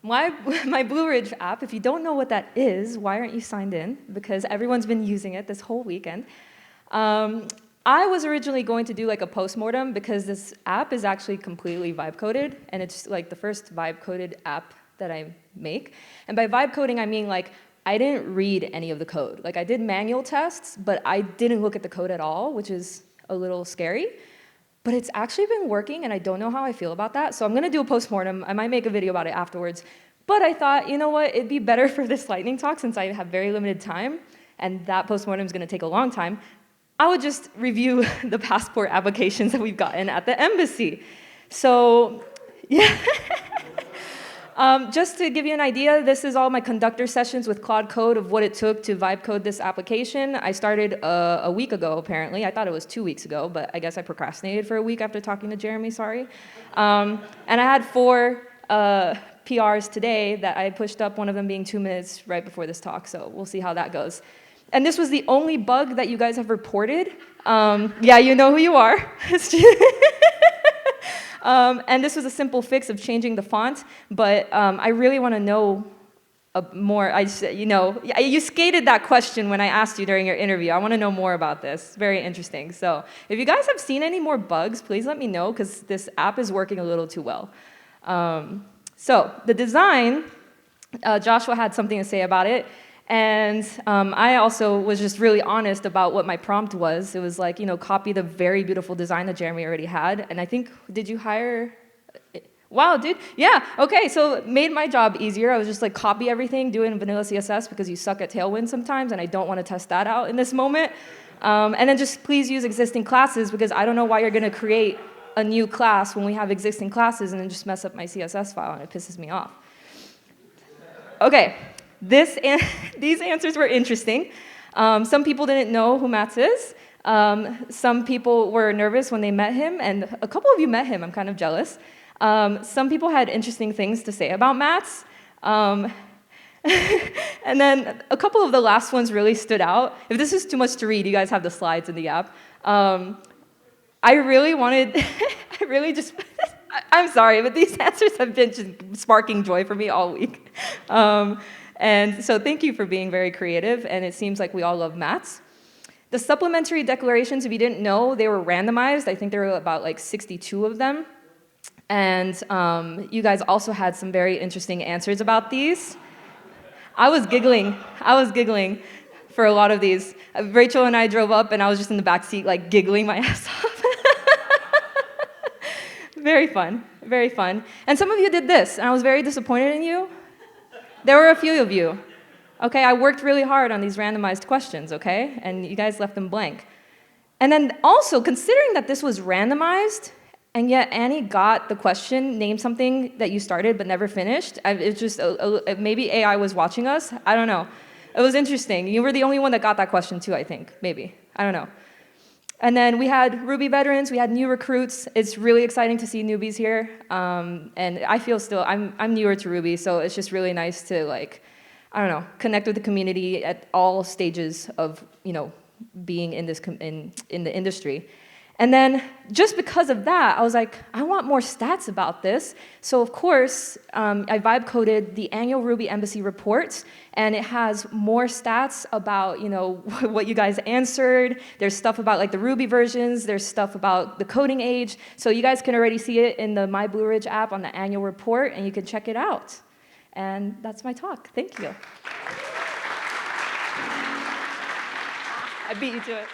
my, my Blue Ridge app, if you don't know what that is, why aren't you signed in? Because everyone's been using it this whole weekend. I was originally going to do like a postmortem because this app is actually completely vibe coded, and it's like the first vibe coded app that I make. And by vibe coding, I mean like I didn't read any of the code. Like I did manual tests, but I didn't look at the code at all, which is a little scary. But it's actually been working, and I don't know how I feel about that. So I'm gonna do a postmortem. I might make a video about it afterwards. But I thought, you know what, it'd be better for this lightning talk since I have very limited time, and that postmortem is gonna take a long time. I would just review the passport applications that we've gotten at the embassy. So, yeah. Just to give you an idea, this is all my conductor sessions with Claude Code of what it took to vibe code this application. I started a week ago, apparently. I thought it was 2 weeks ago, but I guess I procrastinated for a week after talking to Jeremy, sorry. And I had 4 PRs today that I pushed up, one of them being 2 minutes right before this talk, so we'll see how that goes. And this was the only bug that you guys have reported. Yeah, you know who you are. And this was a simple fix of changing the font, but I really want to know more. You skated that question when I asked you during your interview. I want to know more about this. Very interesting. So if you guys have seen any more bugs, please let me know, because this app is working a little too well. So the design, Joshua had something to say about it. And I also was just really honest about what my prompt was. It was like, copy the very beautiful design that Jeremy already had. And I think, did you hire? Wow, dude. Yeah, okay, so it made my job easier. I was just like, copy everything, do it in vanilla CSS because you suck at Tailwind sometimes, and I don't want to test that out in this moment. And then just please use existing classes, because I don't know why you're going to create a new class when we have existing classes and then just mess up my CSS file, and it pisses me off. Okay. These answers were interesting. Some people didn't know who Mats is. Some people were nervous when they met him, and a couple of you met him. I'm kind of jealous. Some people had interesting things to say about Mats. And then a couple of the last ones really stood out. If this is too much to read, you guys have the slides in the app. I really wanted, I'm sorry, but these answers have been just sparking joy for me all week. And so thank you for being very creative, and it seems like we all love Mats. The supplementary declarations, if you didn't know, they were randomized. I think there were about like 62 of them. And you guys also had some very interesting answers about these. I was giggling for a lot of these. Rachel and I drove up, and I was just in the back seat like giggling my ass off. Very fun, very fun. And some of you did this, and I was very disappointed in you. There were a few of you. Okay, I worked really hard on these randomized questions, okay? And you guys left them blank. And then also, considering that this was randomized, and yet Annie got the question, name something that you started but never finished, it's just, maybe AI was watching us, I don't know. It was interesting. You were the only one that got that question too, I think, maybe, I don't know. And then we had Ruby veterans, we had new recruits. It's really exciting to see newbies here. And I feel still, I'm newer to Ruby, so it's just really nice to connect with the community at all stages of, being in this in the industry. And then just because of that, I was like, I want more stats about this. So of course, I vibe coded the annual Ruby Embassy report, and it has more stats about, what you guys answered. There's stuff about like the Ruby versions. There's stuff about the coding age. So you guys can already see it in the My Blue Ridge app on the annual report, and you can check it out. And that's my talk. Thank you. I beat you to it.